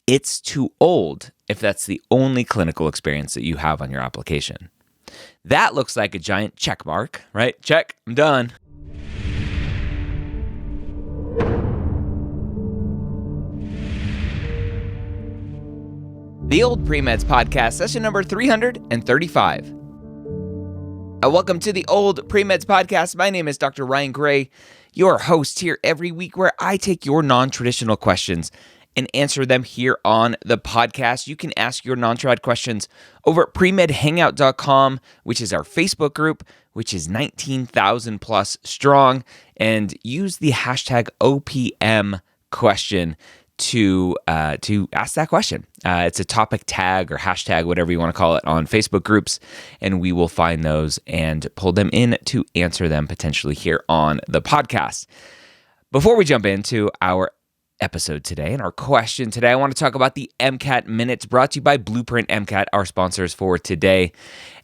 It's too old if that's the only clinical experience that you have on your application. That looks like a giant check mark, right? Check, I'm done. The Old PreMeds Podcast, session number 335. Welcome to the Old PreMeds Podcast. My name is Dr. Ryan Gray, your host here every week where I take your non-traditional questions and answer them here on the podcast. You can ask your nontrad questions over at PreMedHangout.com, which is our Facebook group, which is 19,000 plus strong, and use the hashtag OPM question to ask that question. It's a topic tag or hashtag, whatever you want to call it, on Facebook groups, and we will find those and pull them in to answer them potentially here on the podcast. Before we jump into our episode today and our question today, I want to talk about the MCAT Minutes brought to you by Blueprint MCAT, our sponsors for today.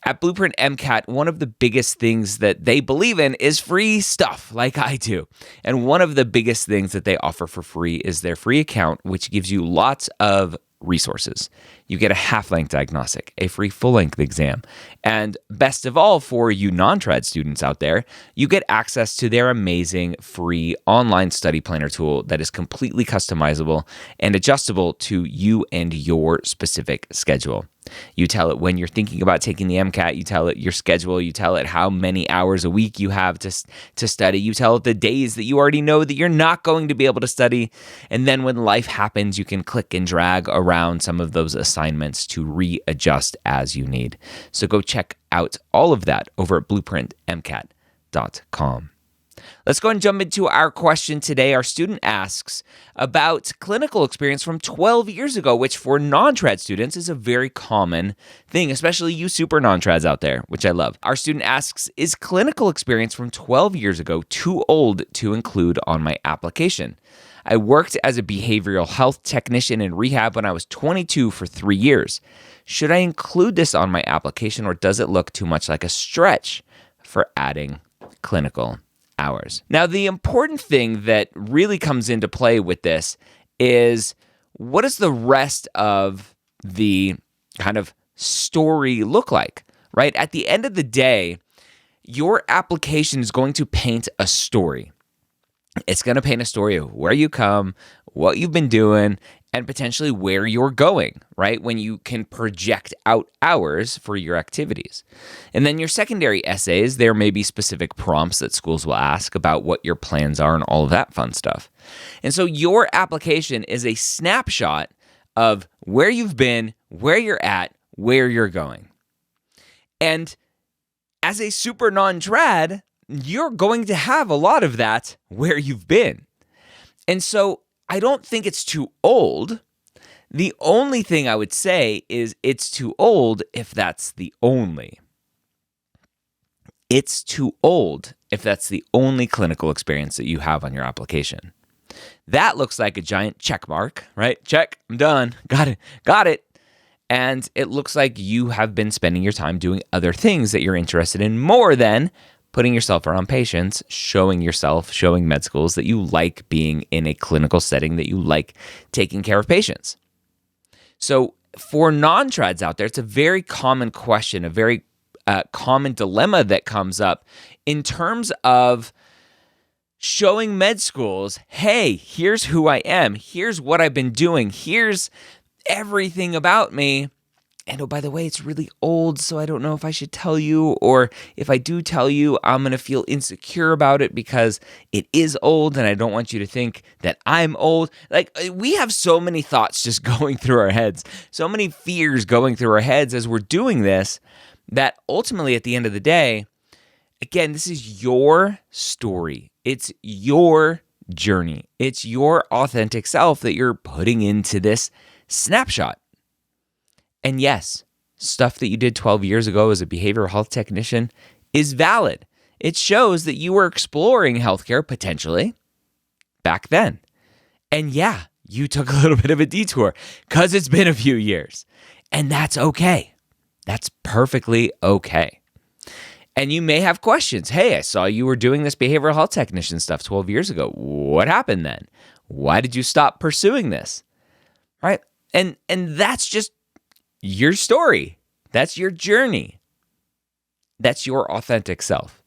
At Blueprint MCAT, one of the biggest things that they believe in is free stuff, like I do. And one of the biggest things that they offer for free is their free account, which gives you lots of resources. You get a half-length diagnostic, a free full-length exam, and best of all, for you non-trad students out there, you get access to their amazing free online study planner tool that is completely customizable and adjustable to you and your specific schedule. You tell it when you're thinking about taking the MCAT, you tell it your schedule, you tell it how many hours a week you have to study, you tell it the days that you already know that you're not going to be able to study, and then when life happens, you can click and drag around some of those assignments to readjust as you need. So go check out all of that over at blueprintmcat.com. Let's go and jump into our question today. Our student asks about clinical experience from 12 years ago, which for non-trad students is a very common thing, especially you super non-trads out there, which I love. Our student asks, is clinical experience from 12 years ago too old to include on my application? I worked as a behavioral health technician in rehab when I was 22 for 3 years. Should I include this on my application, or does it look too much like a stretch for adding clinical hours? Now, the important thing that really comes into play with this is, what does the rest of the kind of story look like, right? At the end of the day, your application is going to paint a story. It's going to paint a story of where you come, what you've been doing, and potentially where you're going, right? When you can project out hours for your activities. And then your secondary essays, there may be specific prompts that schools will ask about what your plans are and all of that fun stuff. And so your application is a snapshot of where you've been, where you're at, where you're going. And as a super non-trad, you're going to have a lot of that where you've been. And so I don't think it's too old. The only thing I would say is it's too old if that's the only. It's too old if that's the only clinical experience that you have on your application. That looks like a giant check mark, right? Check, I'm done. Got it. And it looks like you have been spending your time doing other things that you're interested in more than putting yourself around patients, showing med schools that you like being in a clinical setting, that you like taking care of patients. So for non-trads out there, it's a very common question, a very common dilemma that comes up in terms of showing med schools, hey, here's who I am, here's what I've been doing, here's everything about me. And oh, by the way, it's really old, so I don't know if I should tell you, or if I do tell you, I'm going to feel insecure about it because it is old and I don't want you to think that I'm old. Like, we have so many thoughts just going through our heads, so many fears going through our heads as we're doing this, that ultimately at the end of the day, again, this is your story. It's your journey. It's your authentic self that you're putting into this snapshot. And yes, stuff that you did 12 years ago as a behavioral health technician is valid. It shows that you were exploring healthcare potentially back then. And yeah, you took a little bit of a detour because it's been a few years. And that's okay. That's perfectly okay. And you may have questions. Hey, I saw you were doing this behavioral health technician stuff 12 years ago. What happened then? Why did you stop pursuing this? Right? And that's just your story. That's your journey. That's your authentic self.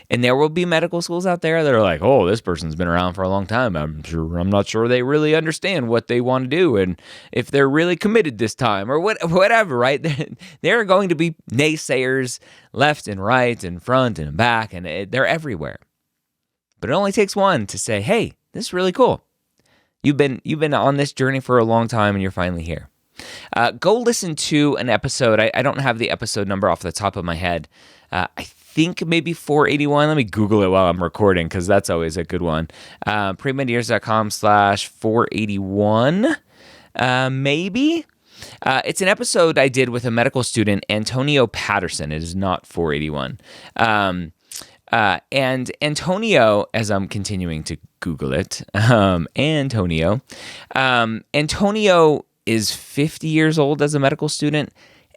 And there will be medical schools out there that are like, oh, this person's been around for a long time. I'm not sure they really understand what they want to do and if they're really committed this time or whatever, right? There are going to be naysayers left and right and front and back, and they're everywhere. But it only takes one to say, hey, this is really cool. You've been on this journey for a long time and you're finally here. Go listen to an episode. I don't have the episode number off the top of my head. I think maybe 481. Let me Google it while I'm recording because that's always a good one. PreMedYears.com/481. Maybe. It's an episode I did with a medical student, Antonio Patterson. It is not 481. And Antonio, as I'm continuing to Google it, Antonio is 50 years old as a medical student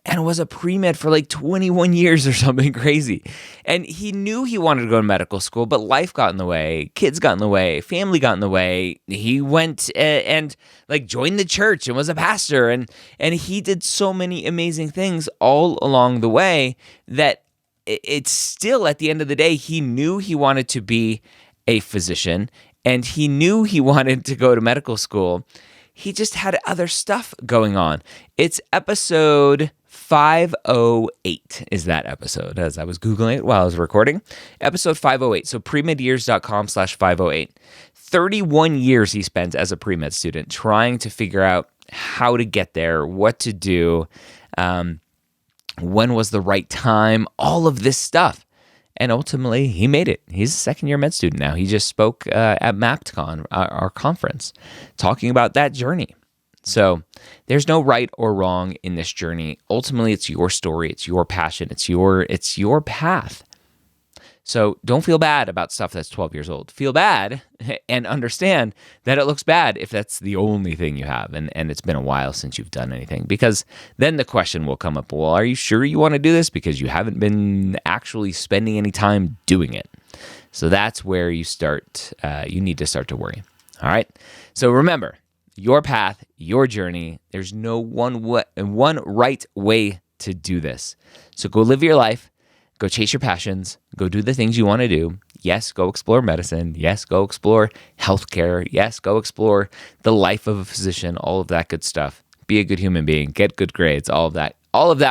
and was a pre-med for like 21 years or something crazy. And he knew he wanted to go to medical school, but life got in the way, kids got in the way, family got in the way. He went and like joined the church and was a pastor, and he did so many amazing things all along the way that it's still, at the end of the day, he knew he wanted to be a physician and he knew he wanted to go to medical school. He just had other stuff going on. It's episode 508 is that episode, as I was Googling it while I was recording. Episode 508. So PreMedYears.com/508. 31 years he spent as a pre-med student trying to figure out how to get there, what to do, when was the right time, all of this stuff. And ultimately, he made it. He's a second-year med student now. He just spoke at MAPTCon, our conference, talking about that journey. So there's no right or wrong in this journey. Ultimately, it's your story. It's your passion. It's your path. So don't feel bad about stuff that's 12 years old. Feel bad and understand that it looks bad if that's the only thing you have and it's been a while since you've done anything. Because then the question will come up, well, are you sure you want to do this? Because you haven't been actually spending any time doing it. So that's where you start. You need to start to worry. All right. So remember, your path, your journey. There's no one right way to do this. So go live your life. Go chase your passions. Go do the things you want to do. Yes, go explore medicine. Yes, go explore healthcare. Yes, go explore the life of a physician, all of that good stuff. Be a good human being. Get good grades, all of that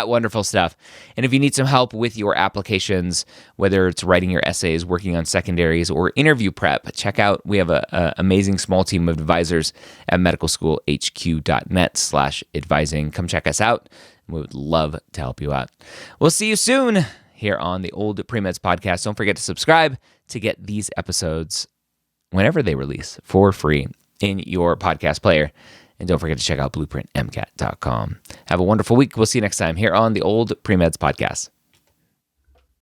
wonderful stuff. And if you need some help with your applications, whether it's writing your essays, working on secondaries, or interview prep, check out, we have an amazing small team of advisors at medicalschoolhq.net/advising. Come check us out. We would love to help you out. We'll see you soon here on the Old PreMeds podcast. Don't forget to subscribe to get these episodes whenever they release for free in your podcast player. And don't forget to check out blueprintmcat.com. Have a wonderful week. We'll see you next time here on the Old PreMeds podcast.